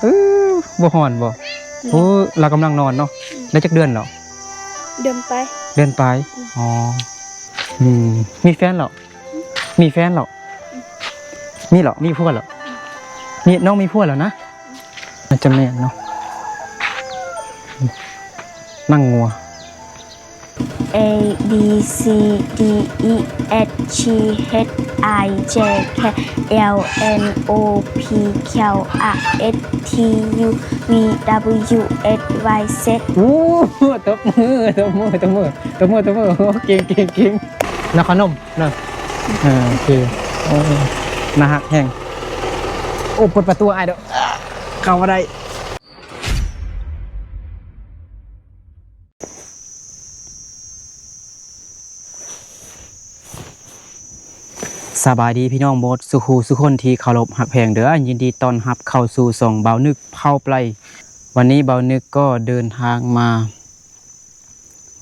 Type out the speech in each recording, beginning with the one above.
เออบ่ฮ้อนบ่โอ้เรากำลังนอนเนาะได้จักเดือนแล้วเดินไปเดือนปลายอ๋อมีแฟนแล้วมีแฟนแล้วมีเหรอมีผัวแล้วนี่น้องมีผัวแล้วนะน่าจะแม่นเนาะนั่งงัว A B C D E F G H I J K L N O P Q R S T U V W X Y Z ตบมือเก่งแล้วขนมนะโอเคโอ้นะฮะแห้งโอ้เปิดประตูไอ้เด้อเข้ามาได้สบายดีพี่น้องโบสสุขูสุคนที่เคารพหักแพงเด้อยินดีต้อนรับเข้าสู่ส่องเบานึกเผาไพลวันนี้เบานึกก็เดินทางมา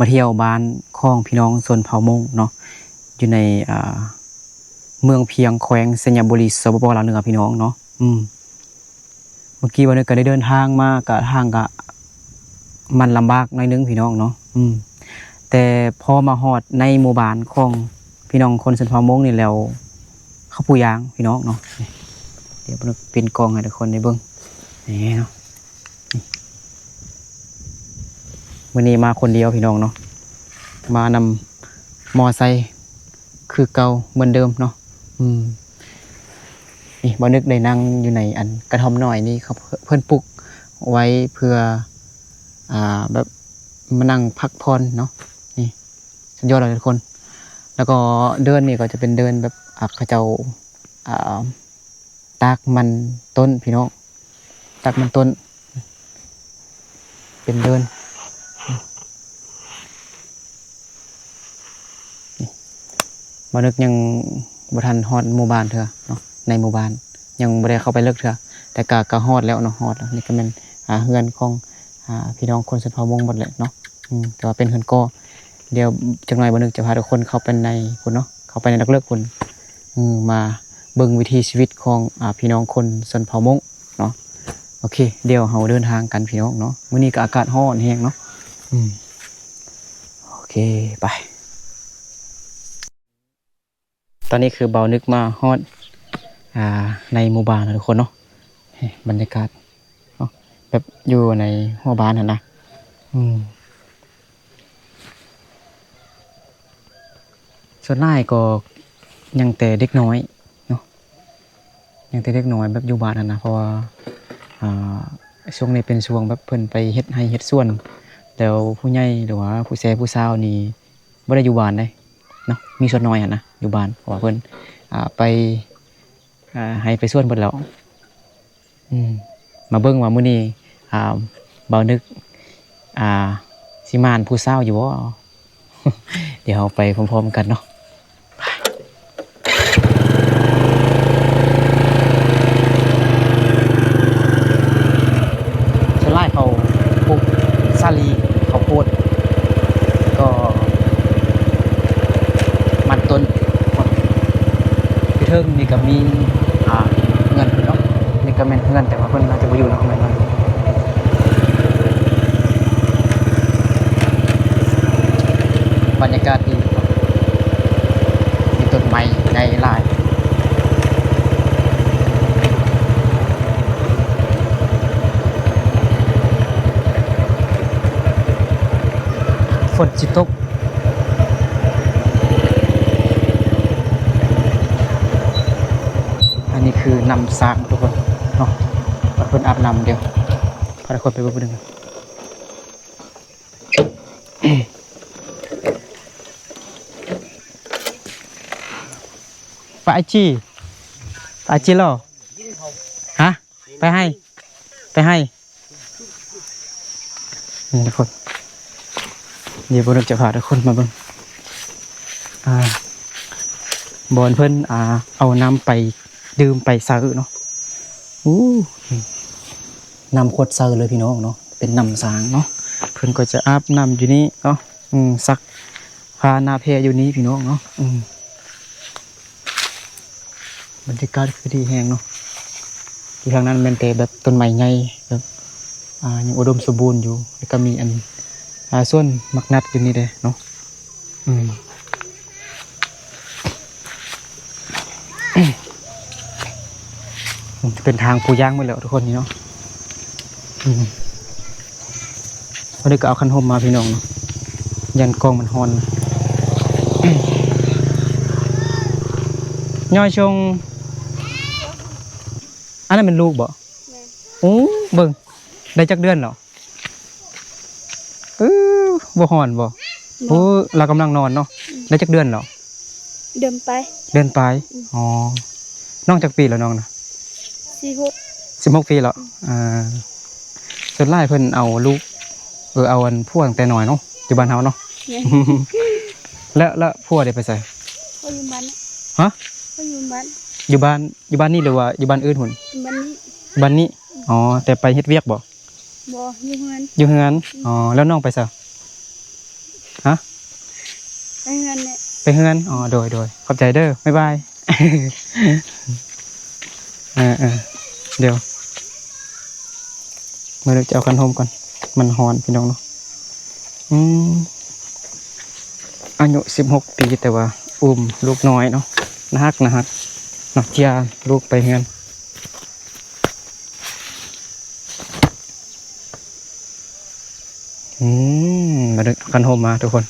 เที่ยวบ้านของพี่น้องส่วนเผ่ามงเนาะอยู่ในเมืองเพียงแขวงสัญญบุรีสปปลาวเหนือพี่น้องเนาะเมื่อกี้วันนึกก็ได้เดินทางมากะทางกะมันลำบากหน่อยนึงพี่น้องเนาะแต่พอมาฮอดในหมู่บ้านของพี่น้องคนส่วนเผ่ามงนี่แล้วข้าวปูยางพี่น้องเนาะเดี๋ยวเป็นกองให้ทุกคนได้เบิ่งนี่เนาะวันนี้มาคนเดียวพี่น้องเนาะมานำมอไซค์คือเก่าเหมือนเดิมเนาะนี่บ่นึกได้นั่งอยู่ในอันกระท่อมน้อยนี่เขาเพิ่นปลูกไว้เพื่อแบบมานั่งพักผ่อนเนาะนี่สุดยอดเลยทุกคนแล้วก็เดินนี่ก็จะเป็นเดินแบบเขาเจ้าตากมันต้นพี่น้องตากมันต้นเป็นเดินบ่นึกยังบ่ทันฮอดหมู่บ้านเถอะเนาะในหมู่บ้านยังบ่ได้เข้าไปเลิกเถอะแต่ก็ฮอดแล้วเนาะฮอดแล้วนี่ก็แม่นเฮือนของพี่น้องคนชนเผ่ามงหมดเลยเนาะแต่ว่าเป็นเฮือนก่อเดี๋ยวจักหน่อยบ่นึกจะพาทุกคนเข้าไปในพุ่นเนาะเข้าไปในเลิกพุ่นมาเบิ่งวิถีชีวิตของพี่น้องคนชนเผ่ามงเนาะโอเคเดี๋ยวเฮาเดินทางกันพี่น้องเนาะมื้อนี้ก็อากาศร้อนแฮงเนาะโอเคไปตอนนี้คือเบานึกมาฮอดในหมู่บ้านนะทุกคนเนาะบรรยากาศเนาะแบบอยู่ในหมู่บ้านนะส่วนหลายก็ยังแต่เด็กน้อยเนาะยังแต่เด็กน้อยแบบอยู่บ้านนะเพราะว่าช่วงนี้เป็นช่วงแบบเพิ่นไปเฮ็ดให้เฮ็ดสวนแล้วผู้ใหญ่หรือว่าผู้แซ่ผู้สาวนี่บ่ได้อยู่บ้านเลยเนาะมีส่วนน้อยนะอยู่บ้านเพราะว่าเพิ่นไปให้ไปส่วนเบิดแล้วมาเบิ่งว่ามื้อนี้เบานึกสิมานผู้สาวอยู่บ่เดี๋ยวเราไปพร้อมๆกันเนาะชาวไร่เขาปลูกสาลีข้าวโพดก็มันต้นพี่เทิงนี่ก็มีเงินเนาะนี่ก็แม่นเงินแต่ว่าเพิ่นน่าจะบ่อยู่เนาะแม่นบ่บรรยากาศดีมีต้นไม้ใหญ่หลายฝนสิตกอันนี้คือนำสร้างทุกคนเนาะเพิ่นอาบน้ำเดียวพาทุกคนไปเบิ่งกันไปจีเหรอฮะไปให้นี่ทุกคนเดี๋ยวผมจะพาทุกคนมาเบิ่งบอนเพิ่นเอาน้ำไปดื่มไปซาเนาะน้ำโคตรเซอร์เลยพี่น้องเนาะเป็นน้ำสางเนาะเพิ่นก็จะอาบน้ำอยู่นี้เนาะซักผ้าหน้าเพอยู่นี้พี่น้องเนาะบรรยากาศคือดีแฮงเนาะ อยู่ทางนั้นแม่นแต่แบบต้นไม้ใหญ่แบบยังอุดมสมบูรณ์อยู่แล้วก็มีอันส่วนมักนัดอยู่นี่เด้เนาะจะเป็นทางปูย่างหมดแล้วทุกคนนี่เนาะพอได้ก็เอาคันห่มมาพี่น้องเนาะยันกองมันฮอนย่อยชงอันนั้นเป็นลูกบ่โอ้เบิ่งได้จักเดือนเหรอบ่ฮอนบ่โอ้เรากำลังนอนเนาะได้จักเดือนเหรอเดินไปอ๋อน้องจักปีแล้วน้องนะ16ปีแล้วส่วนหลายเพิ่นเอาลูกเอาอันพวกแต่น้อยเนาะอยู่บ้านเฮาเนาะแล้วพวกได้ไปใส่ก็อยู่บ้านฮะก็อยู่บ้านอยู่บ้านนี่หรือว่าอยู่บ้านอื่นหุ่นบ้านนี้อ๋อแต่ไปเฮ็ดเวียกบ่อยู่เฮือนอ๋อแล้วน้องไปซะฮะไปเฮือนเนี่ยไปเฮือนอ๋อโดยขอบใจเด้อบ๊ายบายเดี๋ยวมาเลือกจะเอาคันโฮมก่อนมันฮอนพี่น้องเนาะอายุ16 ปีแต่ว่าลูกน้อยเนาะนะฮักนักเจียลูกไปเฮือนมาเลือกคันโฮมมาทุกคน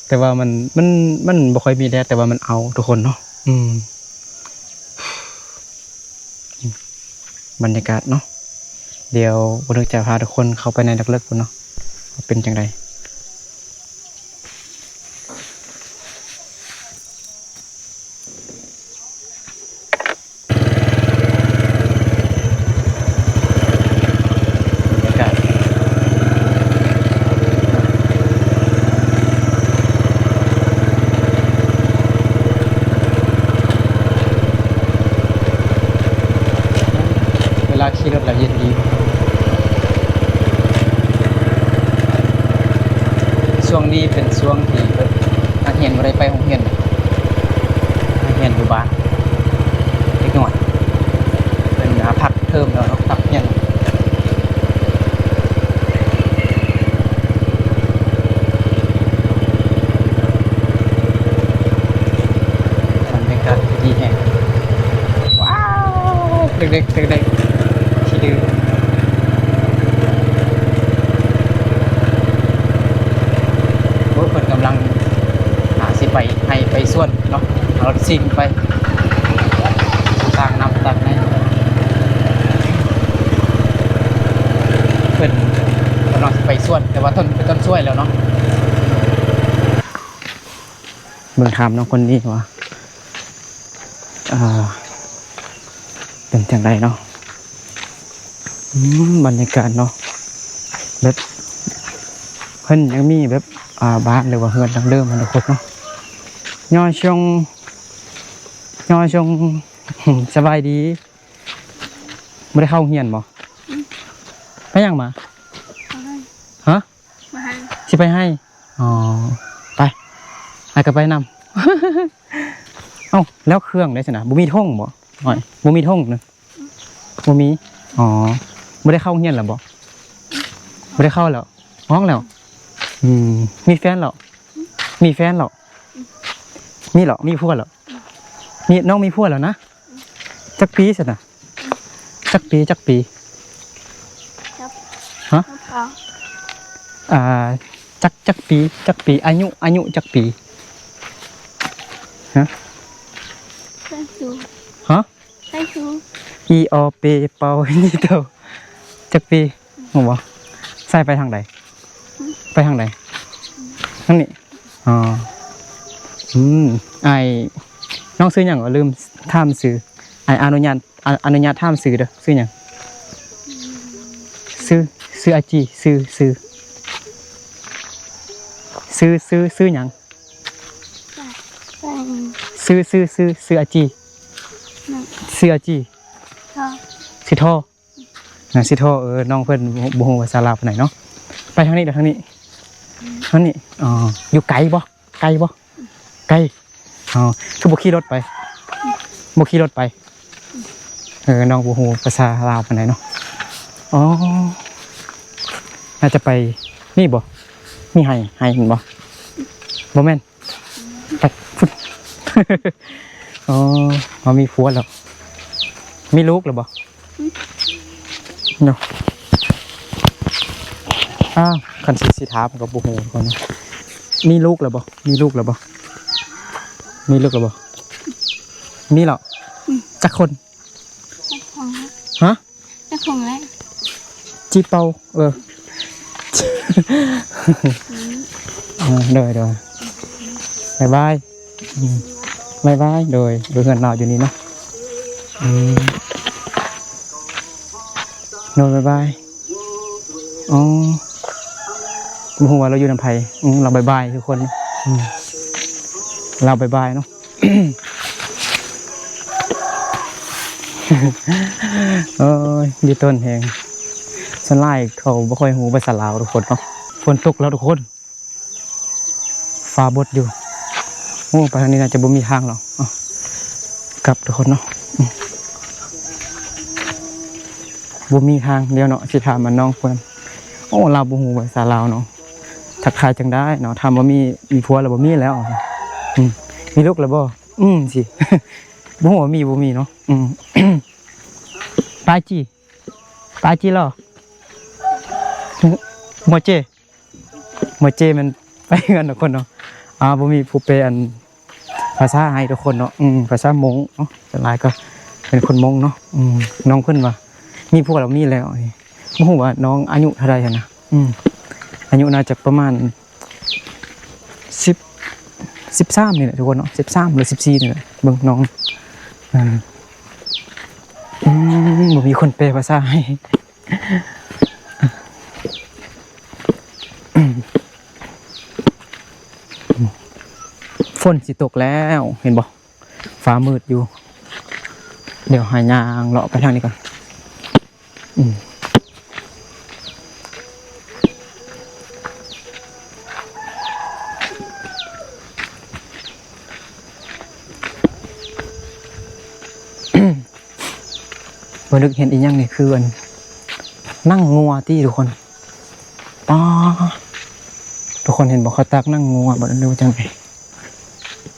แต่ว่ามันบ่ค่อยมีแดดแต่ว่ามันเอาทุกคนเนาะบรรยากาศเนาะเดี๋ยววันนี้จะพาทุกคนเข้าไปในดักเลิกคุณเนาะเป็นจังไดบรรยากาศเวลาขี่รถแล้วเย็นดีช่วงนี้เป็นช่วงที่นักเรียนบ่ได้ไปโรงเรียนนักเรียนอยู่บ้านเล็กน้อยเป็นพักเทอมแล้วเนาะพักเรียนบรรยากาศดีแฮะว้าวเด็กที่ดื้อเพิ่นกำลังสิไปส่วนเนาะรถซิ่งไปทางน้ำตัดในเพิ่นกำลังไปส่วนแต่ว่าต้นช่วยแล้วเนาะเบิ่งถามน้องคนนี้ว่าเป็นจังไดเนาะบรรยากาศเนาะแบบเพิ่นยังมีแบบบ้านหรือว่าเฮือนดังเดิมมันทุกคนเนาะย่อชงสบายดีไม่ได้เข้าเฮียนบ่ไปยังมาฮะสิไปให้อ๋อไปก็ไปนำเอ้าแล้วเครื่องได้สินะบ่มีท่งบ่หน่อยบ่มีท่งนึงบ่มีอ๋อไม่ได้เข้าเฮียนหรอบ่ไม่ได้เข้าแล้วห้องแล้วมีแฟนเหรอมีแฟนเหรอมีเหรอมีพวกเหรอมีน้องมีพวกแล้วนะจักปีสินะจักปีฮะจักปีอายุจักปีฮะฮะอีอเปเปานี่เท่าจักปีงงบ่ใส่ไปทางใดทางนี้อ๋อน้องซื้ออย่างก็ลืมท่ามซื้ออนุญาตท่ามซื้อเด้อซื้ออย่างซื้ออาจีซื้ออย่างซื้ออาจีซื้ออาจีสิท่อน้องเพิ่นบ่ฮู้ภาษาลาวปานใดเนาะไปทางนี้เด้อทางนี้อ๋ออยู่ไกลบ่ไกล อ๋อคือบ่ขี่รถไปบ่ขี่รถไปน้องบ่ฮู้ภาษาลาวปานใดเนาะอ๋อน่าจะไปนี่บ่มีไห้เห็นบ่บ่แม่นไปฟุด อ๋อเขามีผัวแล้วมีลูกหรือบ่เนาะคันสิถามกับบ่ฮู้คนนะมีลูกหรือบ่มีลูกหรือบ่มีลูกหรือบ่มีแล้วจักคนฮะ จะคงแล้ว จีเปาเด้อบ๊ายบายบ๊ายบายโดยเงินเราอยู่นี่เนาะโดยบ๊ายบายอ๋อผมหัวเราอยู่น้ำไผ่เราบ๊ายบายทุกคนเราบ๊ายบายเนาะ โอ้ยดีต้นแหงสไลด์เขาไม่ค่อยหูภาษาลาวทุกคนเนาะฝนตกแล้วทุกคนฟ้าบดอยู่โอ้ไปทางนี้น่าจะบ่มีทางหรอกกลับทุกคนเนาะบ่มีทางเดียวเนาะสิถามมันน้องเพื่อนโอ้ลาวบ่หูภาษาลาวเนาะทักทายจังได้เนาะถามว่ามีผัวแล้วบ่มีแล้วมีลูกแล้วบ่สิ บ่ฮู้ว่ามีบ่มีเนาะปาจีเหรอมัวเจมันไปกันทุกคนเนาะบ่มีผู้เปอันภาษาให้ทุกคนเนาะภาษามงเนาะส่วนหลายก็เป็นคนมงเนาะน้องเพิ่นว่ามีพวกเรามีแล้วบ่ฮู้ว่าน้องอายุเท่าใดหั่นนะอายุน่าจะประมาณ13นี่แหละทุกคนเนาะ13หรือ14นี่แหละเบิ่งน้องบ่มีคนแปลภาษาให้ฝนสิตกแล้วเห็นบ่ฟ้ามืดอยู่เดี๋ยวหายางเลาะไปทางนี้ก่อนบ่นึกเห็นอีหยังนี่คือนั่งงัวที่ทุกคนทุกคนเห็นบอกเขาตักนั่งงัวบ่รู้จังไง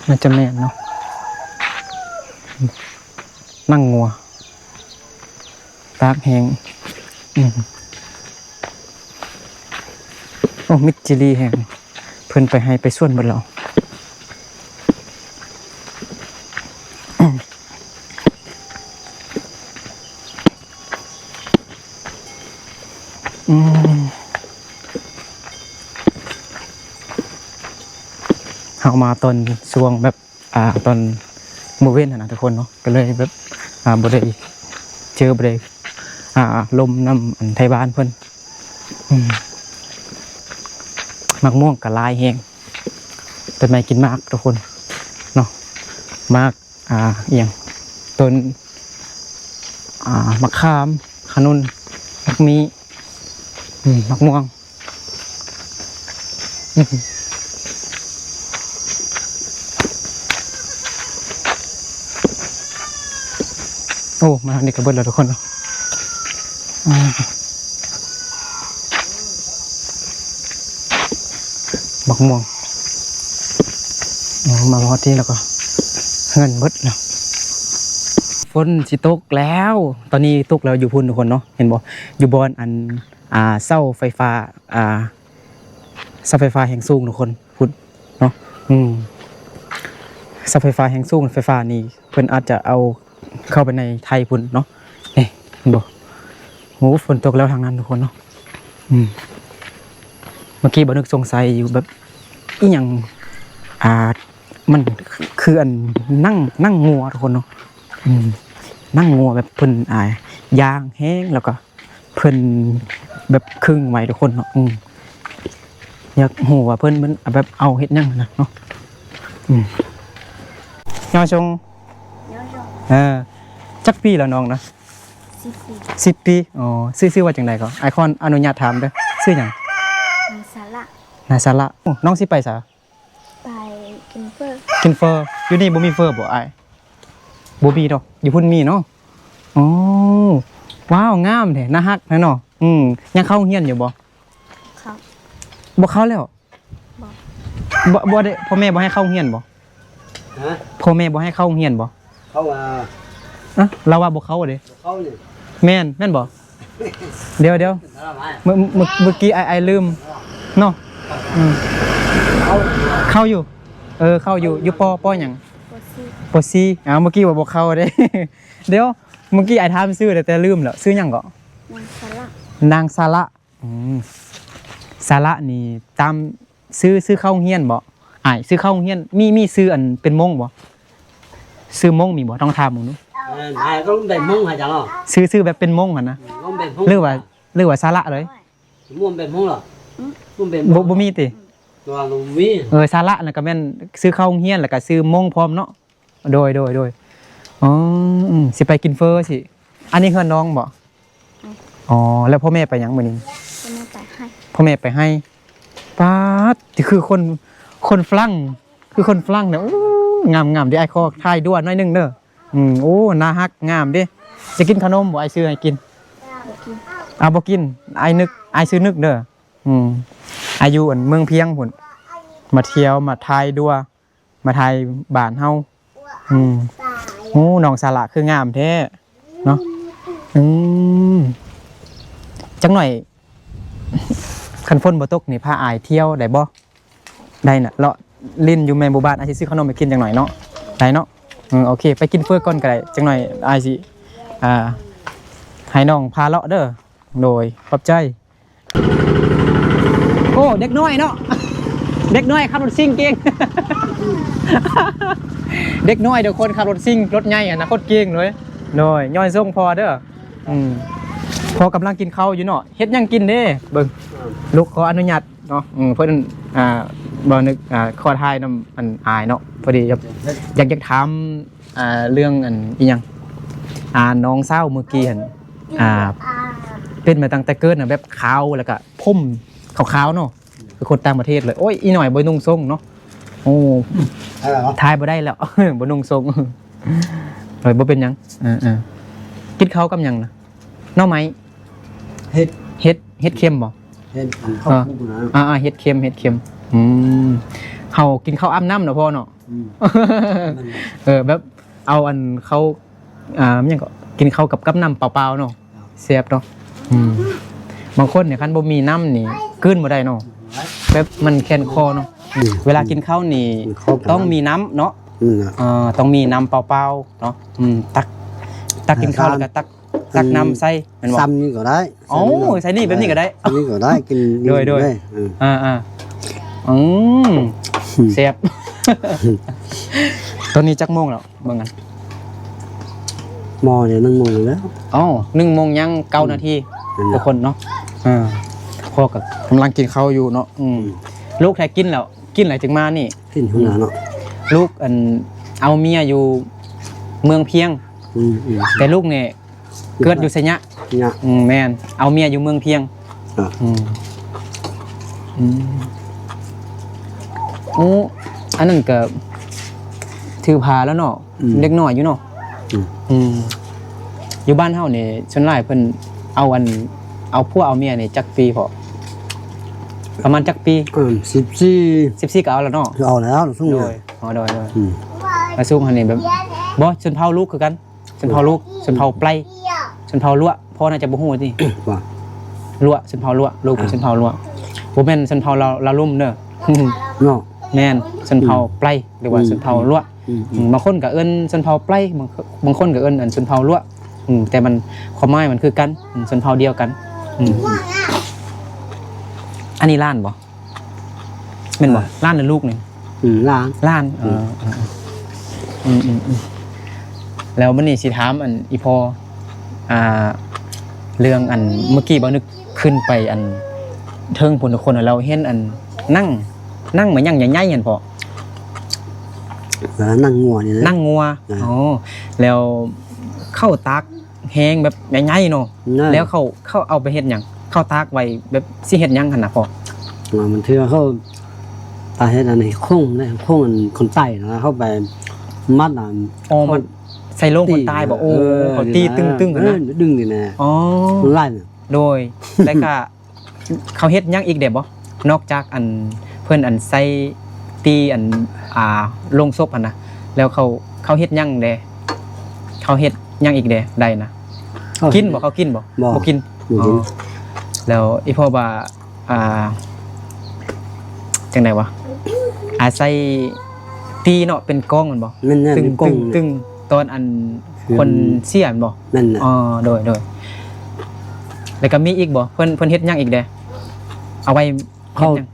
น่าจะแม่นเนาะนั่งงัวตักแหงโอ้มิดจิลีแหงเพิ่นไปให้ไปส่วนบนเราเอามาตอนช่วงแบบตอนมื้อเว้นนะทุกคนเนาะก็เลยแบบบ่ได้เจอบ่ได้ลมน้ำอันไทยบ้านเพิ่นมักม่วงก็ลายแห้งต้นไม้กินมากทุกคนเนาะมากเอียงต้นมะขามขนุนมักมีมักม่วงโอ้มาทางนี้ก็เบิดแล้วทุกคนเนาะบักม่วงมาพอที่แล้วก็เงินเบิดแล้วฝนสิตกแล้วตอนนี้ตกแล้วอยู่พุ่นทุกคนเนาะเห็นบ่อยู่บอนอันเสาไฟฟ้าเสาไฟฟ้าแห่งสูงทุกคนพุ่นเนาะเสาไฟฟ้าแห่งสูงไฟฟ้านี่เพิ่นอาจจะเอาเข้าไปในไทยพุ่นเนาะเห็นบ่โหฝนตกแล้วทางนั้นทุกคนเนาะเมื่อกี้บ่นึกสงสัยอยู่แบบอีหยังมันคืออันนั่งงัวทุกคนเนาะนั่งงัวแบบเพิ่นยางแห้งแล้วก็เพิ่นแบบครึ่งไว้ทุกคนเนาะอยากฮู้ว่าเพิ่นมันแบบเอาเฮ็ดหยังนะเนาะยอชงจักปีแล้วน้องนะ10 ปีอ๋อชื่อว่าจังไดก็ไอคอนอนุญาตถามเด้อชื่อหยังนาซาระน้องสิไปซะไปกินเฟอร์ กินเฟอร์อยู่นี่บ่มีเฟอร์บ่อ้ายบ่มีดอกอยู่พุ่นมีเนาะอ๋อว้าวงามแท้น่าฮักแท้เนาะยังเข้าโรงเรียนอยู่บ่ ครับ บ่เข้าแล้วบ่ได้พ่อแม่บ่ให้เข้าโรงเรียนบ่ ฮะ พ่อแม่บ่ให้เข้าโรงเรียนบ่ เขาว่า อะเราว่าบ่เข้าเด้ เขาเนี่ย แม่นบ่เดี๋ยวเมื่อกี้ไอลืมเนาะเข้าอยู่เข้าอยู่อยู่ปอหยัง โปรซี่ ปอซีเมื่อกี้ว่าบ่เข้าเด้ เดี๋ยวเมื่อกี้ไอถามซื้อแต่ลืมแล้วซื้อหยังก็ นางสละ สาระนี่ตามซื้อเข้าโรงเรียนบ่อ้ายซื้อเข้าโรงเรียนมีซื้ออันเป็นมงบ่ซื้อมงมีบ่ต้องถามมึงดู นายก็ต้องแบ่งมุ่งให้จังหรอ ซื้อแบบเป็นมงหั่นนะ ต้องแบ่งมุ่ง หรือว่าสาระเลย มุ่งแบ่งมุ่งหรอมุ่งแบ่ง บ่มีติ ตัวลุงมี สาระน่ะก็แม่นซื้อเข้าโรงเรียนแล้วก็ซื้อมงพร้อมเนาะโดยอ๋อสิไปกินเฟอสิอันนี้เฮือนน้องบ่อ๋อแล้วพ่อแม่ไปหยังมื้อนี้ จะมาแต่ให้ พ่อแม่ไปให้ป๊าดนี่คือคนฝรั่งคือคนฝรั่งเนี่ยโอ้งามดิไอ้คอทายด้วยหน่อยหนึงเด้อโอ้น่าฮักงามดิจะกินขนมบ่ไอ้ซื้อให้กินบ่กินไอ้ซื้อนึกเด้ออายุเมืองเพียงพุ่นมาเที่ยวมาทายด้วยมาทายบ้านเฮาโอ้น้องสาระคืองามแท้เนาะจังหน่อยคันฝนบ่ตกนี่พาอายเที่ยวได้บ่ได้น่ะเลาะลิ้นอยู่แม่หมู่บ้านอายสิซื้อขนมไปกินจังหน่อยเนาะได้เนาะโอเคไปกินเฟอก่อนก็ได้จังหน่อยอายสิให้น้องพาเลาะเด้อโดยขอบใจโอ้เด็กน้อยเนาะ เด็กน้อยขับรถซิ่งเก่ง เด็กน้อยเดี๋ยวคนขับรถซิ่งรถใหญ่อะนะโคตรเก่งเลยโดยย่อยส่งพอเด้อพอกำลังกินข้าวอยู่เนาะเฮ็ดยังกินเด้เบิ่งลูกขออนุญาตเนาะเพิ่นบ่นึกขอทายนำอันอายเนาะพอดีอยากถามเรื่องอันอีหยังน้องสาวเมื่อกี้หั่นเป็นมาตั้งแต่เกิดน่ะแบบขาวแล้วก็ผมขาวๆเนาะคือคนต่างประเทศเลยโอ้ยอีหน่อยบ่นุ่งทรงเนาะโอ้ทายบ่ได้แล้ว บ่นุ่งทรงเลยบ่เป็นหยังกินข้าวกับหยังนะหน่อไม้เฮ็ดเค็มบ่ เห็นเขาพูดนะ เฮ็ดเค็มเฮากินข้าวอ้ำน้ำเนาะพ่อเนาะแบบเอาอันเขามันหยังก็กินข้าวกับน้ำเปล่าๆเนาะแซ่บเนาะบางคนเนี่ยคันบ่มีน้ำนี่กลืนบ่ได้เนาะแบบมันแค้นคอเนาะเวลากินข้าวนี่ต้องมีน้ำเนาะต้องมีน้ำเปล่าๆเนาะตักกินข้าวแล้วก็ตักน้ำใส่แม่นบ่ ซ้ำนี่ก็ได้ โอ้ใส่นี่แบบนี้ก็ได้ นี่ก็ได้กินแซ่บตอนนี้จักโมงแล้วเบิ่งกัน มอเนี่ยนั่งมองแล้ว 1 โมงยัง9 นาทีทุกคนเนาะพ่อก็กำลังกินข้าวอยู่เนาะลูกแท้กินแล้วกินอะไรจึงมานี่ ขึ้นหัวเนาะ ลูกเอาเมียอยู่เมืองเพียงแต่ลูกเนี่ยเกิดอยู่ไสยะแม่นเอาเมียอยู่เมืองเพียงอันนั้นก็ถือพาแล้วเนาะเด็กน้อยอยู่เนาะอยู่บ้านเฮานี่ส่วนหลายเพิ่นเอาพวกเอาเมียนี่จักปีพอประมาณจักปี14ก็เอาแล้วเนาะเอาแล้วสู้เลยโดยมาสู้หั่นนี่แบบบ่ชนเผ่าลูกคือกันชนเผ่าลูกชนเผ่าไพรชนเผ่าลั่วพ่อน่าจะบ่ฮู้ติว่าลั่วชนเผ่าลั่วลูกเป็นชนเผ่าลั่วบ่แม่นชนเผ่าลาลุ่มเด้อเนาะแม่นชนเผ่าไพรหรือว่าชนเผ่าลั่วบางคนก็เอิ้นชนเผ่าไพรบางคนก็เอิ้นอันชนเผ่าลั่วแต่มันความหมายมันคือกันชนเผ่าเดียวกันอันนี้ล้านบ่แม่นบ่ล้านหรือลูกนี่ล้านแล้วมื้อนี้สิถามอันอีพอเรื่องอันเมื่อกี้บ่นึกขึ้นไปอันเทิงพุ่นคนเราเห็นอันนั่งเหมือนหยังใหญ่ๆหั่นพอนั่งงัวนี่นะนั่งงัวแล้วเข้าตากแห้งแบบใหญ่ๆเนาะแล้วเขาเอาไปเฮ็ดหยังเข้าตากไว้แบบสิเฮ็ดหยังหั่นน่ะพอมันเทื่อเขา ตาเฮ็ดอันนี้โค้งเนี่ยโค้งอันคนใต้นะเข้าไปมัดอ่ะ อ๋อมันใส่โลงคนตายบ่โอ้เขาตีตึงๆกันนะ ดึงนี่นะ อ๋อ มันไล่น่ะ โดย แล้วก็เขาเฮ็ดหยังอีกเด้บ่นอกจากอันเพิ่นอันใส่ตีอันลงศพหั่นนะแล้วเขาเฮ็ดหยังเด้เขาเฮ็ดหยังอีกเด้ได้นะกินบ่เขากินบ่บ่กิน บ่กิน แล้วอีพ่อว่าจังได๋วะใส่ตีเนาะเป็นกล้องมันบ่ นั่นน่ะ ตึง เป็นกง ตึงตอนอันคนเสียนบ่ นั่นน่ะ อ๋อโดยแล้วก็มีอีกบ่เพิ่นเฮ็ดหยังอีกเด้เอาไว้เฮ็ดหยัง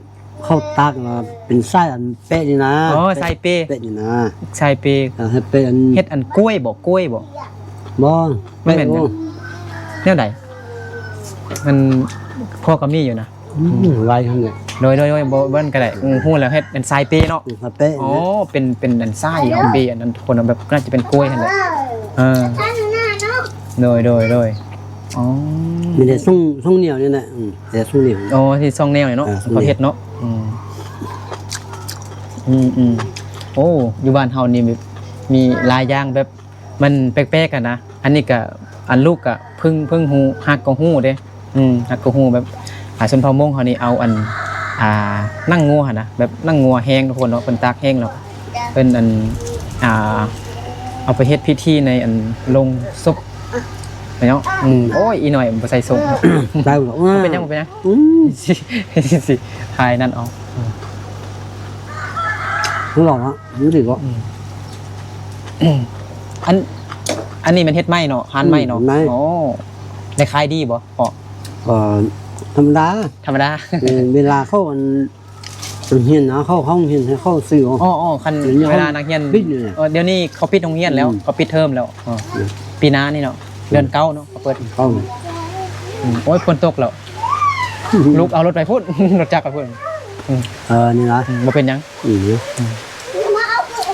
เข้าตักมาเป็นไส้อันเป๊ะนี่นะ อ๋อใส่เป เป๊ะนี่นะ ใส่เป ให้เป๊ะอัน เฮ็ดอันกล้วยบ่กล้วยบ่ บ่ ไม่แม่น แนวใดมันพ่อก็มีอยู่นะ ไล่ข้างเนี่ย โดยบ่เบิ่นก็ได้ฮู้แล้วเฮ็ดเป็นทรายเปเนาะ ให้เป๊ะ อ๋อเป็นอันทรายเอาเปอันนั้นคนเอาแบบน่าจะเป็นกล้วยนั่นแหละโดยอ๋อ มีแต่ส่งเหนียวนี่แหละแต่ส่งเหนียว อ๋อที่ซองแนวนี่เนาะ อ่า เขาเฮ็ดเนาะโอ้อยู่บ้านเฮานี่มีหลายอย่างแบบมันแปลกๆกันนะอันนี้ก็อันลูกก็เพิ่งฮู้ฮักก็ฮู้เด้ฮักก็ฮู้แบบชนเผ่ามงเฮานี่เอาอันนั่งงัวหั่นนะแบบนั่งงัวแห้งทุกคนเนาะเพิ่นตากแห้งแล้วเป็นอันเอาไปเฮ็ดพิธีในอันลงศพเนาะโอ้ยอีหน่อยบ่ใส่ศพ ได้บอกว่า เป็นยังสิทายนั่นเอา รู้หรอฮะรู้ดิก็ อันนี้มันเฮ็ดไหมเนาะหานไหมเนาะโอ้ได้ขายดีบ่อ๋อ ก็ธรรมดา ธรรมดา เวลาเข้ามันเฮียนนะเข้าเฮียนให้เข้าซื้อ อ๋อคันเวลานักเรียน ปิดอยู่เนี่ย เดี๋ยวนี้เขาปิดโรงเรียนแล้วเขาปิดเทอมแล้วปีหน้านี่เนาะเดือน9เนาะเขาเปิด เข้า โอ้ยฝนตกแล้วลูกเอารถไปพุ่น รถจักรไปพุ่น นี่นะ บ่เป็นหยัง นี่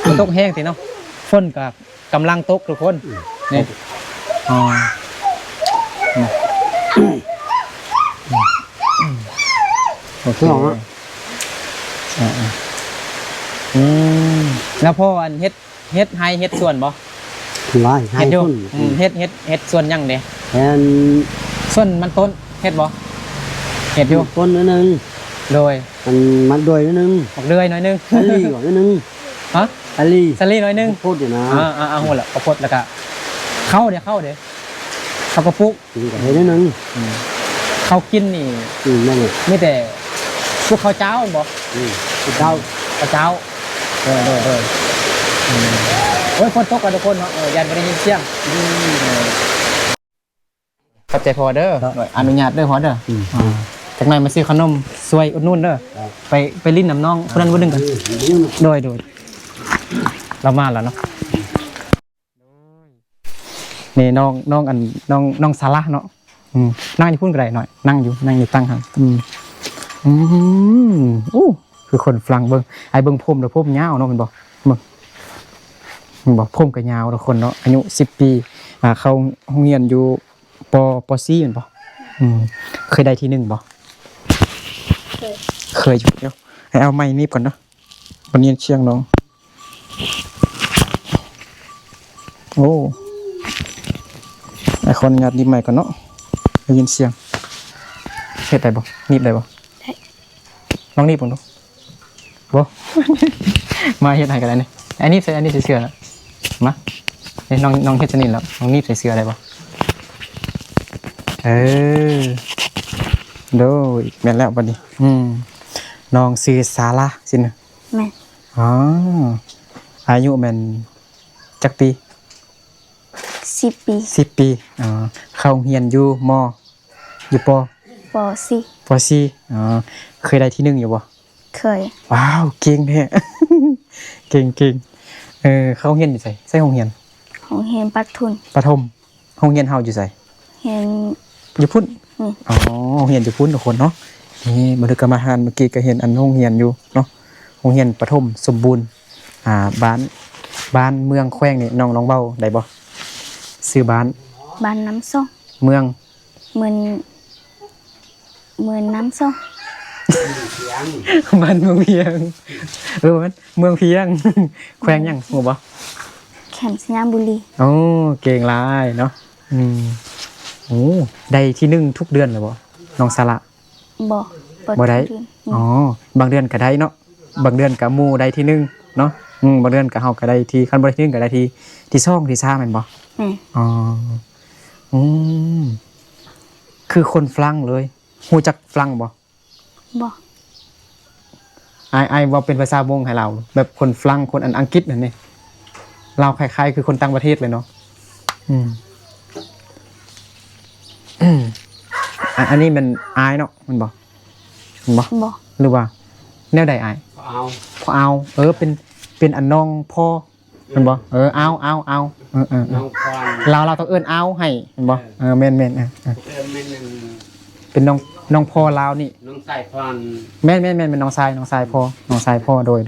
ฝนตกแห้งสิเนาะฝนก็กำลังตกทุกคนนี่อ๋อโอเคแล้วพ่ออันเฮ็ดให้เฮ็ดส่วนบ่ ไล่ให้ เฮ็ดอยู่ คน เฮ็ดส่วนยังเด้ แทน ส่วนมันต้นเฮ็ดบ่เฮ็ดอยู่ คนนิดนึง โดย มันมัดด้วยนิดนึง บักเดือยหน่อยนึง อัลลี่ก่อนนิดนึง ฮะ อัลลี่ สลีหน่อยนึง พูดอยู่นะ โหละข้าวโพดแล้วก็เข้าเด้เขาก็ปลูก เห็นนิดนึง เขากินนี่ นั่นแหละ มีแต่พวกข้าวเจ้าบ่ เจ้า ข้าวเจ้าโดยโอ้ยฝนตกกันทุกคนเนาะยันบ่ได้ยินเสียงขอบใจพอเด้ออนุญาตเด้อพอเด้อจากนั้นมาซื้อขนมซวยอุดหนุนเด้อไปลิ้นน้ำน้องคนนั้นบ่ดึงกันโดยเรามาแล้วเนาะนี่น้องอันน้องสาระเนาะนั่งอยู่พุ่นก็ได้หน่อยนั่งอยู่ตั้งหันคือคนฝรั่งเบิ่งไอ้เบิ่งผมแล้วผมยาวเนาะมันบอกผมก็ยาวทุกคนเนาะอายุ10 ปีเข้าโรงเรียนอยู่ป .4 แม่นบ่เคยได้ที่1บ่เคยอยู่เดี๋ยวให้เอาไม้นี้ก่อนเนาะวันนี้เชียงน้องโอ้ไอ้คนงัดดีใหม่ก่อนเนาะได้ยินเสียงเฮ็ดได้บ่นีบได้บ่ได้ลองนีบผมดูบ่ มาเฮ็ดให้กันได้นี่อันนี้ใส่เสื้อแล้วมาเฮ้ยน้องเฮ็ดซะนี่แล้วน้องนีบใส่เสื้อได้บ่โดยแม่นแล้วบัดนี้น้องชื่อสาระสินะ แม่น อ๋ออายุแม่นจักปี 10 ปี 10 ปีเข้าโรงเรียนอยู่อยู่ป ป .4 ป .4 เคยได้ที่1อยู่บ่ เคย ว้าวเก่งแท้ เก่งเข้าโรงเรียนอยู่ไสใส่โรงเรียน ของเฮนปักทุน ประถมโรงเรียนเฮาอยู่ไส เฮน อยู่พุ่นอ๋อโรงเรียนอยู่พุ่นทุกคนเนาะนี่บันทึกกรรมฐานเมื่อกี้ก็เห็นอันโรงเรียนอยู่เนาะโรงเรียนประถมสมบูรณ์บ้านเมืองแขวงนี่น้องลองเว้าได้บ่ชื่อบ้าน บ้านน้ำซ่อง เมือง เหมือนน้ำซ่อง เสียง บ้านเมืองเพียงมันเมืองเพียง แขวงหยังฮู้บ่ แขมสยามบุรี โอ้เก่งหลายเนาะโอ้ได้ที่หนึ่งทุกเดือนเลยบ่น้องสละ บ่เปิ บ่ได้ ทุกเดือน อ๋อบางเดือนก็ได้เนาะบางเดือนก็หมู่ได้ที่หนึ่งเนาะบางเดือนก็เฮาก็ได้ที่คันบ่ได้ที่หนึ่งก็ได้ที่สองที่สามแม่นบ่ แม่น อ๋ออืมคือคนฝรั่งเลยฮู้จักฝรั่งบ่ บ่ ไอเว่าเป็นภาษาวงให้เราแบบคนฝรั่งคนอังกฤษนั่นนี่เราคล้ายๆคือคนต่างประเทศเลยเนาะอืมอันนี้มันอายเนาะมันบอกมันบอก บ่ หรือว่าแนวใดอาย เอา พอเอาเป็นอันน้องพ่อมันบอกเอาน้องพร เราต้องเอิ้นเอาให้มันบอกแม่นแม่น เป็นน้องพ่อลาวนี่ น้องสายพร แม่นเป็นน้องชายพ่อโดย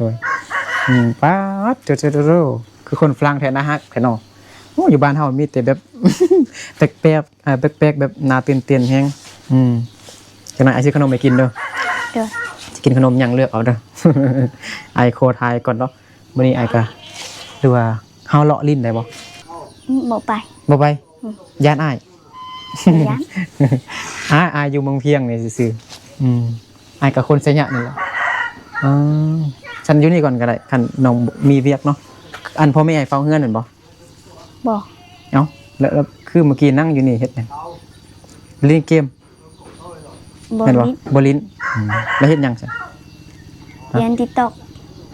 ป๊าดเจอคือคนฝรั่งแท้นะฮักแท้เนาะโอ้อยู่บ้านเฮามีแต่แบบ แปลกแบบน่าตื่นเต้นแฮงจังได๋ไอ้สิขนมไปกินเด้อ เด้อ สิกินขนมหยังเลือกเอาเด้อ ไอโคทายก่อนเนาะมื้อนี้ไอก็หรือว่าเฮาเลาะลิ้นได้บ่ บ่ไป บ่ไปย่านอ้าย ย้าน อายอยู่เมืองเพียงนี่ซื่ออายกับคนไสยะนี่แหละฉันอยู่นี่ก่อนก็ได้คันน้องมีเวียกเนาะอันพ่อแม่ให้เฝ้าเฮือนนั่นบ่ บ่ เอ้าแล้วคือเมื่อกี้นั่งอยู่นี่เฮ็ดหยังเล่นเกม บ่ เห็นบ่ ลิ้น บ่ลิ้นแล้วเฮ็ดหยังซั่น เรียน TikTok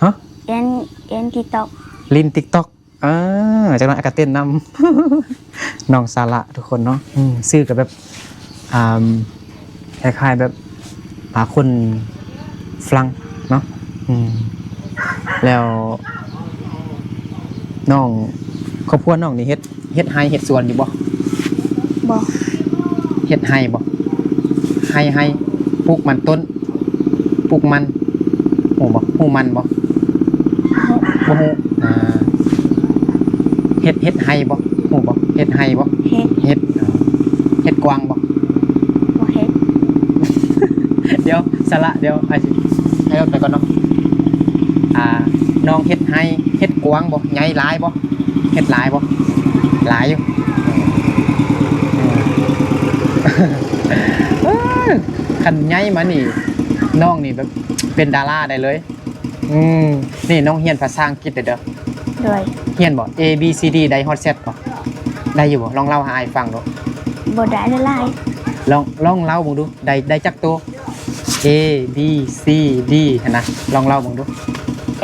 ฮะ เรียน TikTok ลิ้น TikTok จังนั้นอากาเต้นนำ น้องสาระทุกคนเนาะซื้อกับแบบคล้ายๆแบบคนฝรั่งเนาะแล้วน้องครอบครัวน้องนี่เฮ็ดไร่เฮ็ดสวนอยู่บ่ บ่ เฮ็ดไร่บ่ไร่ปลูกมันต้นปลูกมันโอ้บ่ฮู้มันบ่บ่ฮู้เฮ็ดไร่บ่ฮู้บ่เฮ็ดไร่บ่ เฮ็ด เฮ็ดกวางบ่ บ่เฮ็ด เดี๋ยวสละเดี๋ยวให้เราไปก่อนเนาะน้องเฮ็ดให้เฮ็ดกวางบ่ใหญ่หลายบ่เฮ็ดหลายบ่หลายอยู่คันใหญ่มานี่น้องนี่แบบเป็นดาราได้เลยนี่น้องเรียนภาษาอังกฤษเด้อ ด้วย เรียนบ่ A B C D ได้ฮอด Z บ่ได้อยู่บ่ลองเล่าให้อ้ายฟังดู บ่ได้หลาย ลองเล่าบ่ดูได้จักตัว A B C D หั่นนะลองเล่าบ่ดู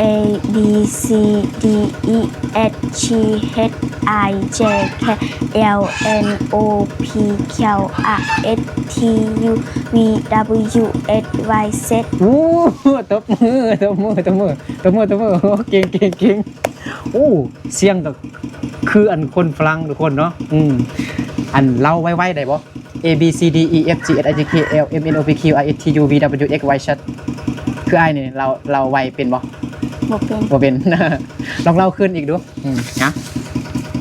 A B C D E F G H I J K L N O P Q R S T U V W X Y Z โอ้ตบมือเก่งโอ้เสียงก็คืออันคนฝรั่งทุกคนเนาะอันเล่าไว้ได้บ่ A B C D E F G H I J K L M N O P Q R S T U V W X Y Z คืออ้ายนี่เราไวเป็นบ่ บ่เป็น ลองเล่าขึ้นอีกดูนะ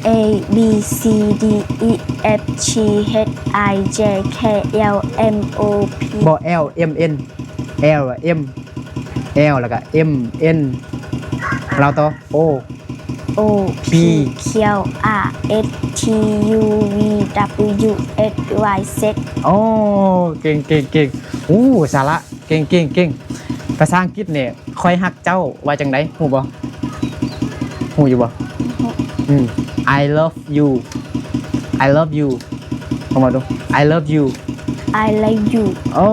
A B C D E F G H I J K L M O P บ่ L M N L M L แล้วก็ M N เราต่อ O O P Q R S T U V W X Y Z โอ้เก่งสาระเก่งภาษาอังกฤษเนี่ยคอยฮักเจ้าว่าจังได๋ฮู้บ่ฮู้อยู่บ่I love youเข้ามาดู I love you I like you โอ้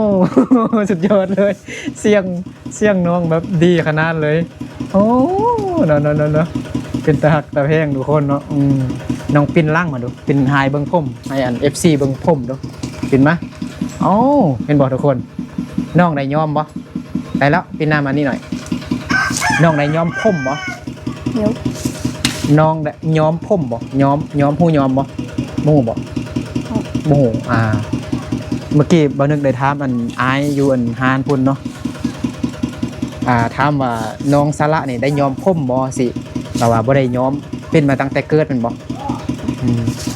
สุดยอดเลยเสียงน้องแบบดีขนาดเลยโอ้เนาะเป็นตาหักตาแพงทุกคนเนาะน้องปินล่างมาดูปินไฮเบิ้งผมให้อัน FC เบิ้งผมดูปินมาโอ้เป็นบ่ทุกคนน้องได้ยอมบ่ได้แล้วปินหน้ามานี่หน่อยน้องได้ยอมผมบ่ เดี๋ยว น้องได้ยอมผมบ่ยอมฮู้ยอมบ่บ่ฮู้บ่บ่ฮู้เมื่อกี้บ่นึกได้ถามอันอายอยู่อันฮานพุ่นเนาะถามว่าน้องสาระนี่ได้ยอมผมบ่สิแต่ว่าบ่ได้ยอมเป็นมาตั้งแต่เกิดแม่นบ่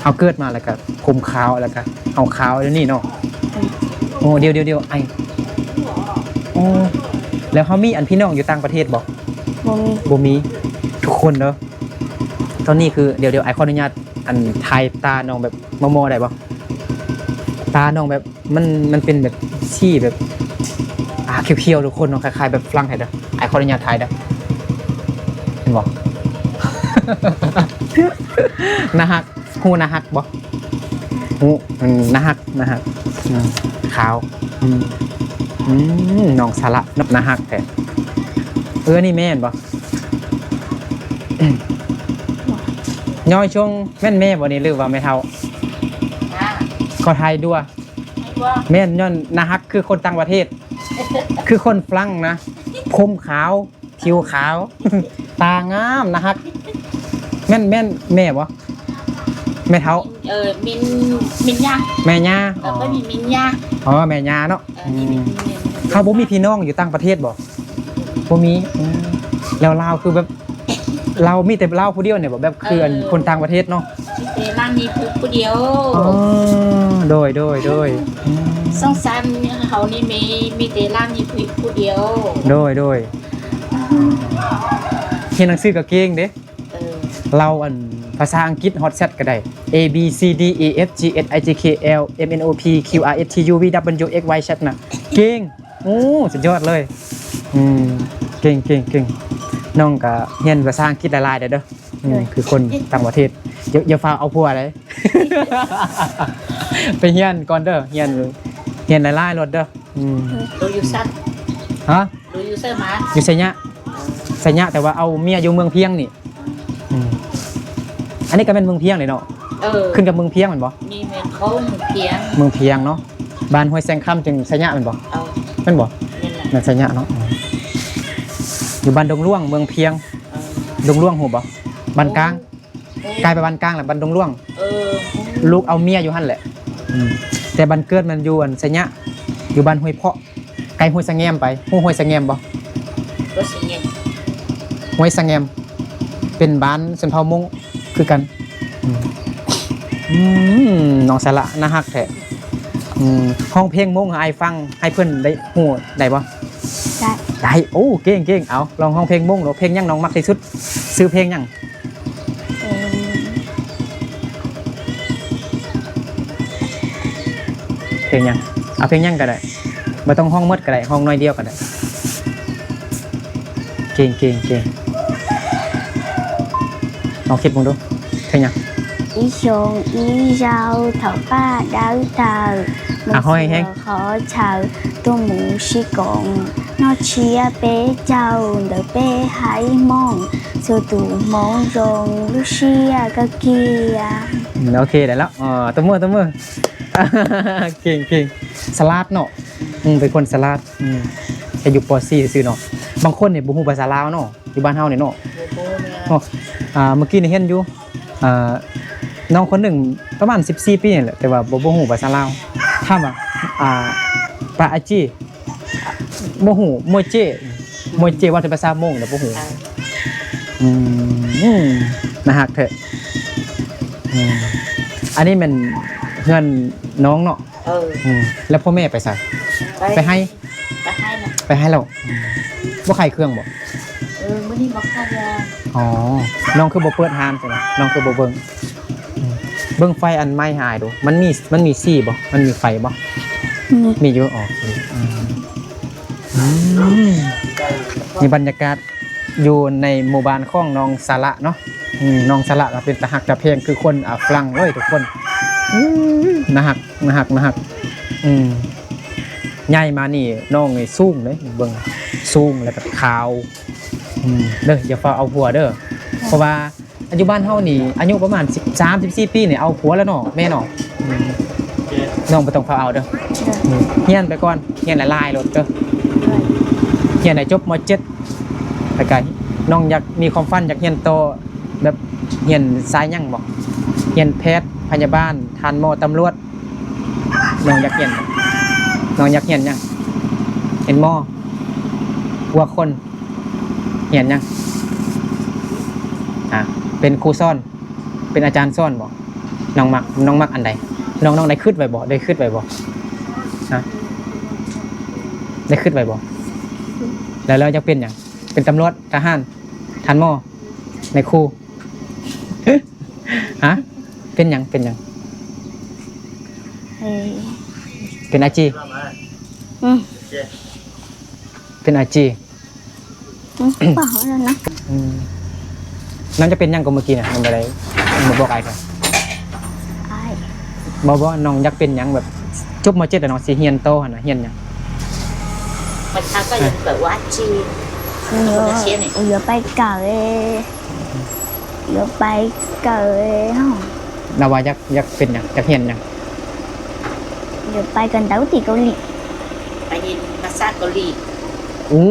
เฮาเกิดมาแล้วก็ผมขาวแล้วก็เฮาขาวแล้วนี่เนาะโอ้เดี๋ยวไอ้โอ้ อ๋อแล้วเขามีอันพี่น้องอยู่ต่างประเทศบ่ บ่มี บ่มีทุกคนเนาะตอนนี้คือเดี๋ยวไอขออนุญาตอันทายตาน้องแบบมอได้บ่ตาน้องแบบมันเป็นแบบซี่แบบเขียวๆทุกคนเนาะคล้ายๆแบบฝรั่งไทยเด้อไอขออนุญาตทายเด้อเห็นบ่ นะฮักฮู้นะฮักบ่ฮู้นะฮักขาวน้องสาระนับนะฮักแท้นี่แม่นบ่ ย่อยช่วงแม่นแม่บ่นี่หรือว่าแม่เฒ่าขอไทยด้วยแม่นย้อนนะฮักคือคนต่างประเทศ คือคนฝรั่งนะผมขาวผิวขาว ตางามนะฮักแม่นแม่บ่แม่เฒ่ามินยาแม่ย่าก็มีมินยาแม่ย่าเนาะ นี่มิน เขาบ่มีพี่น้องอยู่ต่างประเทศบ่บ่มีแล้วลาวคือแบบเรามีแต่ลาวผู้เดียวเนี่ยแบบคืออันคนต่างประเทศเนาะแต่ร้านนี้ผู้เดียวโดยสองสามเขานี่มีแต่ร้านนี้ผู้เดียวโดยเขียนหนังสือก็เก่งเด้เราอันภาษาอังกฤษฮอตแซทก็ได้ A B C D E F G H I J K L M N O P Q R S T U V W X Y Z น่ะเก่งโอ้สุดยอดเลยเก่งน้องก็เรียนภาษาอังกฤษหลายๆเด้อคือคนต่างประเทศอย่าฟ้าเอาผัวเลย ไปเรียนก่อนเด้อเรียนหลายๆรถเด้อดูอยู่ซัดฮะดูอยู่เซอร์มาอยู่ไสยะแต่ว่าเอาเมียอยู่เมืองเพียงนี่อันนี้ก็เป็นเมืองเพียงเลยเนาะขึ้นกับเมืองเพียงเหมือนบ่มีเมืองเขาเมืองเพียงเนาะบ้านห้วยแซงค่ำจึงไสยะเหมือนบ่เป็นบ่นั่นไสยะเนาะอยู่บ้านดงล่วงเมืองเพียงดงล่วงหูบ่บ้านกลางกลายไปบ้านกลางแหละบ้านดงล่วงลูกเอาเมียอยู่หั่นแหละแต่บ้านเกิดมันอยู่อันไสยะอยู่บ้านห้วยเพาะไกลห้วยสะแงมไปห้วยสะแงมบ่ห้วยสะแงมเป็นบ้านชนเผ่ามงคือกันน้องสาระน่าฮักแท้ห้องเพลงมงให้ฟังให้เพิ่นได้ฮู้ได้บ่ได้โอ้เก่งเอาลองห้องเพลงมงหรือเพลงยังน้องมักที่สุดซื้อเพลงยังเพลงยังเอาเพลงยังก็ได้ไม่ต้องห้องมืดก็ได้ห้องน้อยเดียวก็ได้เก่งลองคิดมึงดูเพลงยังอีชงอีเจ้าเถาป้าดาวเตาห้อยแห้งขอชาวตัวหมูชิกงนอเชียเป้เจ้าเดเป้ไฮมองสูตูมองรงลูเชียกะเกียโอเคได้แล้วตัวมือเก่งสลัดเนาะเป็นคนสลัดจะอยู่ปอซี่ซื้อเนาะบางคนเนี่ยบุหูภาษาลาวเนาะอยู่บ้านเฮาเนี่ยเนาะเมื่อกี้นี่เห็นอยู่น้องคนหนึ่งประมาณ14 ปีนี่แหละแต่ว่าบ่หูภาษาลาวถามว่าปลาอาจีบ่หูมวยเจว่าเป็นภาษามงแล้วบ่หูนะฮักเถอะอันนี้มันเงินน้องเนาะแล้วพ่อแม่ไปใส่ไปให้แล้วบ่ขายเครื่องบ่มื้อนี้บ่ขายน้องคือบ่เปิดห้างใช่มั้ยน้องคือบ่เบิ่งไฟอันไม้หายดูมันมีซี่บ่มันมีไฟบ่มีอยู่มีบรรยากาศอยู่ในหมู่บ้านของน้องสาระเนาะน้องสาระเป็นตาหักตาเพลงคือคนฝรั่งเว้ยทุกคนนะฮักใหญ่มานี่น้องนี่สูงเลยเบิ่งสูงแล้วก็ขาวเด้ออย่าฟ้าเอาผัวเด้อเพราะว่าอายุบ้านเฮานี่อายุประมาณ13-14 ปีนี่เอาผัวแล้วเนาะแม่เนาะน้องบ่ต้องฟ้าเอาเด้อเฮียนไปก่อนเฮียนหลายๆโลดเด้อเฮียนให้จบม.7 แล้วก็น้องอยากมีความฝันอยากเฮียนโตแบบเฮียนสายหยังบ่เฮียนแพทย์พยาบาลทานหมอตำรวจน้องอยากเฮียนหยังเห็นหมอวัวคนเฮียนหยังเป็นครูสอนเป็นอาจารย์สอนบ่น้องมักอันใดน้องได้คิดไว้บ่ได้คิดไว้บ่ฮะได้คิดไว้บ่ แล้วเราจะเป็นหยังเป็นตำรวจทหารทันหมอในครู ฮะเป็นหยังเป็นหยัง เอ้ย เป็นอาจี อืม เป็นอาจี เปล่าแล้วนะ นั่นจะเป็นหยังก็เมื่อกี้น่ะมันอะไรมันบอกไอ้ครับ ไอ้ บอกว่าน้องอยากเป็นหยังแบบจบม .7 แล้วน้องสิเฮียนโตหั่นน่ะเฮียนหยัง มันทาก็ยังแบบว่าจี เดี๋ยวไปเก่าเลยเดี๋ยวไปเก่าเลยเฮา เราว่าอยากเป็นหยังอยากเฮียนหยัง เดี๋ยวไปกันเต้าที่เกาหลี ไปยินภาษาเกาหลี โอ้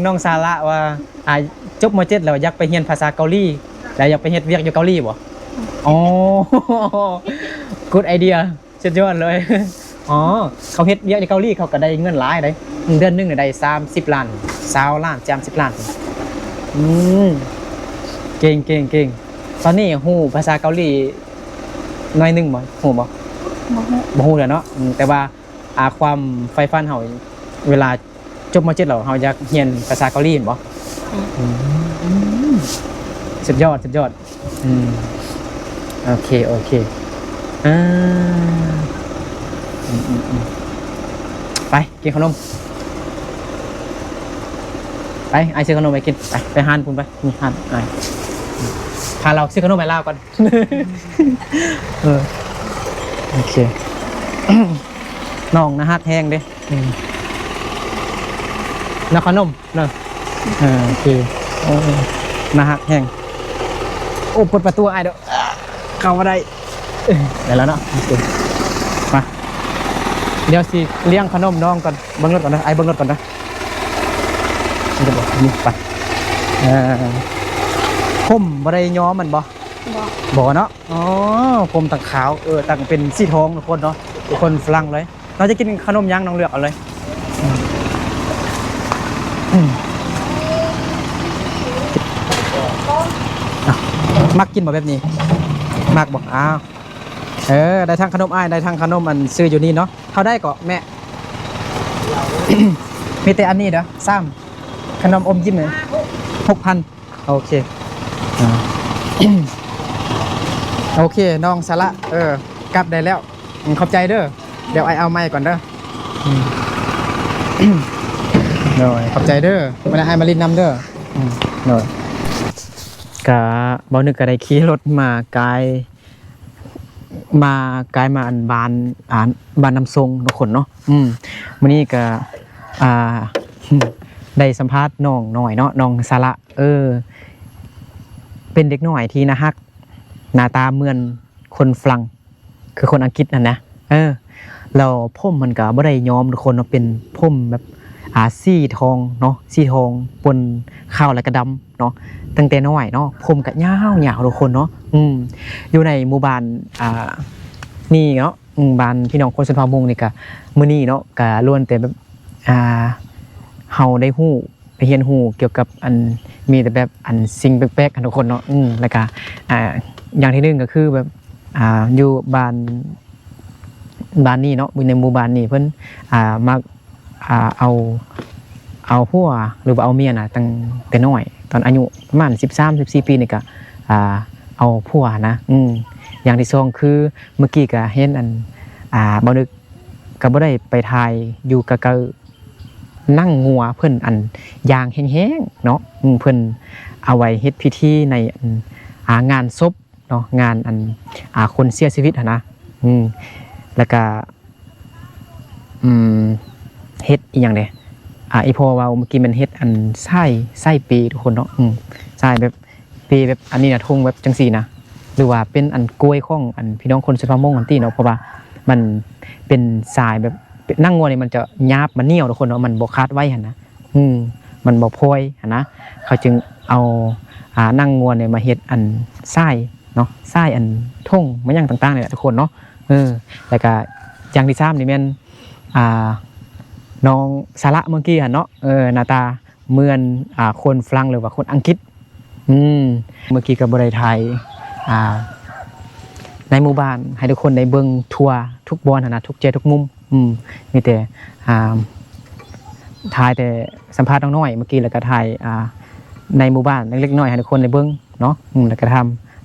น้องสาระว่าจบม .7 แล้วอยากไปเรียนภาษาเกาหลีแล้วอยากไปเฮ็ดเวียกอยู่เกาหลีบ่อ๋อ good idea สุดยอดเลย อ๋อเขาเฮ็ดเวียกอยู่เกาหลีเขาก็ได้เงินหลายได้เดือนหนึงได้30ล้าน20ล้าน30ล้านเก่งตอนนี้ฮู้ภาษาเกาหลีหน่อยหนึงบ่ฮู้บ่ บ่ฮู้ บ่ฮู้แหละเนาะแต่ว่าความใฝ่ฝันเฮาเวลาจบม .7 แล้วเฮาอยากเรียนภาษาเกาหลีบ่สุดยอดโอเคอ่าไปกินขนมไปไอซื้อขนมไปกินไปหานคุณไปนี่หานไอพาเราซื้อขนมไปลาวก่อน โอเค น้องนะฮักแห้งเด้น้ำขนมเนาะโอเคโอ้นะฮักแห้งโอ้เปิดประตูไอ้เด้อเข้ามาได้ได้แล้วเนาะโอเคมาเดี๋ยวสิเลี้ยงขนมน้องก่อนเบิ้งรถก่อนนะไอ้เบิ้งรถก่อนนะมันจะบอกนี่ไปผมบ่ได้ย้อมมันบ่ บ่ เนาะอ๋อผมต่างขาวต่างเป็นสีทองทุกคนเนาะทุกคนฝรั่งเลยเราจะกินขนมย่างน้องเลือกเอาเลยมักกินแบบนี้มักบอกอ้าวได้ทางขนมอ้ายได้ทางขนมอันซื้ออยู่นี่เนาะเขาได้ก็แม่ มีแต่อันนี้เด้อขนมอมยิ้มเลย6,000โอเคโอเคน้องสาระกลับได้แล้วขอบใจเด้อเดี๋ยวไอเอาไม้ก่อนเด้อหน่อยขอบใจเด้อมาได้ไอมาลินนำเด้อหน่อยกะบ่นึกก็ได้ขี่รถมาไกลมาอันบานน้ำทรงทุกคนเนาะมื้อนี้ก็ได้สัมภาษณ์น้องหน่อยเนาะน้องสาระเป็นเด็กน้อยที่น่าฮักหน้าตาเหมือนคนฝรั่งคือคนอังกฤษนั่นนะแล้วผมมันก็บ่ได้ยอมทุกคนเนาะเป็นผมแบบสีทองเนาะสีทองปนขาวและก็ดำเนาะตั้งแต่น้อยเนาะผมก็ยาวทุกคนเนาะอยู่ในหมู่บ้านนี่เนาะบ้านพี่น้องคนชนเผ่ามงนี่ก็มื้อนี้เนาะก็ล้วนแต่แบบเฮาได้ฮู้ไปเรียนฮู้เกี่ยวกับอันมีแต่แบบอันสิ่งแปลกๆกันทุกคนเนาะแล้วก็อย่างที่หนึ่งก็คือแบบอยู่บ้านนี้เนาะในหมู่บ้านนี้เพิ่นมาเอาผัวหรือว่าเอาเมียน่ะตั้งแต่น้อยตอนอายุประมาณ13-14 ปีนี่ก็เอาผัวนะอย่างที่สองคือเมื่อกี้ก็เห็นอันบ่นึกก็บ่ได้ไปถ่ายอยู่กับนั่งงัวเพิ่นอันยางแห้งๆเนาะเพิ่นเอาไว้เฮ็ดพิธีในงานศพเนาะงานอันคนเสียชีวิตนะแล้วก็เฮ็ดอีหยังเด้อีพอว่าเมื่อกี้มันเฮ็ดอันไส้ปีทุกคนเนาะไส้แบบปีแบบอันนี้นะทงแบบจังซี่นะหรือว่าเป็นอันกล้วยของอันพี่น้องคนชนเผ่ามงอันที่เนาะเพราะว่ามันเป็นสายแบบนั่งงัวนี่มันจะหยาบมันเหนียวทุกคนเนาะมันบ่คาดไว้หั่นนะมันบ่พอยหั่นนะเขาจึงเอานั่งงัวเนี่ยมาเฮ็ดอันไส้เนาะไส้อันทงมันอย่างต่างๆนี่แหละทุกคนเนาะแล้วก็อย่างที่3นี่แม่นน้องสาระเมื่อกี้หั่นเนาะหน้าตาเหมือนคนฝรั่งหรือว่าคนอังกฤษเมื่อกี้ก็บ่ได้ถ่ายในหมู่บ้านให้ทุกคนได้เบิ่งทั่วทุกบอนหั่นนะทุกเจทุกมุมมีแต่ ถ่ายแต่สัมภาษณ์น้องน้อยเมื่อกี้แล้วก็ถ่ายในหมู่บ้านเล็กๆน้อยให้ทุกคนได้เบิ่งเนาะแล้วก็ท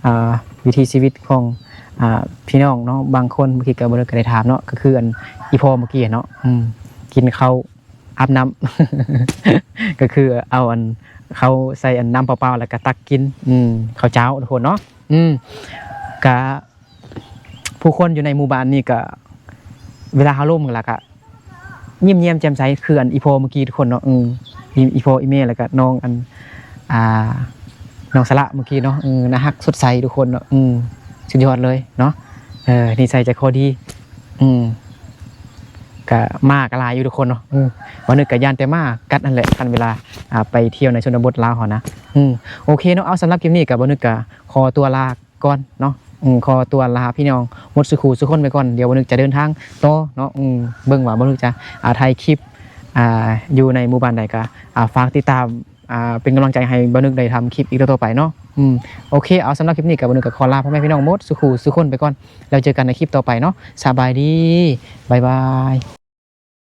ำวิถีชีวิตของพี่น้องเนาะบางคนเมื่อกี้ก็บ่ได้ถามเนาะก็คืออันอีพ่อเมื่อกี้เนาะกินข้าวอาบน้ำ ก็คือเอาอันเขาใส่อันน้ำเปล่าๆแล้วก็ตักกินข้าวเจ้าทุกคนเนาะก็ผู้คนอยู่ในหมู่บ้านนี่ก็เวลาเขาร่วมกันแล้วก็ยิ้มแย้มแจ่มใสคืออันอีโพเมื่อกี้ทุกคนเนาะอีโพอีเมลแล้วก็น้องอันน้องสละเมื่อกี้เนาะน่าฮักสดใสทุกคนเนาะสุดยอดเลยเนาะนิสัยใจคอดีก็มากลายอยู่ทุกคนเนาะวันนึกกับยานแต่มากัดนั่นแหละกันเวลาไปเที่ยวในชนบทลาวเขานะโอเคเนาะเอาสำหรับคลิปนี้กับวันนึกกับขอตัวลาก่อนเนาะขอตัวลาพี่น้องหมดสุขสุขคนไปก่อนเดี๋ยววันนึกจะเดินทางต่อเนาะเบิ่งว่าวันนึกจะถ่ายคลิปอยู่ในหมู่บ้านใดก็ฝากติดตามเป็นกำลังใจให้วันนึกได้ทำคลิปอีกต่อไปเนาะโอเคเอาสำหรับคลิปนี้กับวันนึกกับขอลาพ่อแม่พี่น้องหมดสุขสุขคนไปก่อนแล้วเจอกันในคลิปต่อไปเนาะสบายดีบ๊ายบาย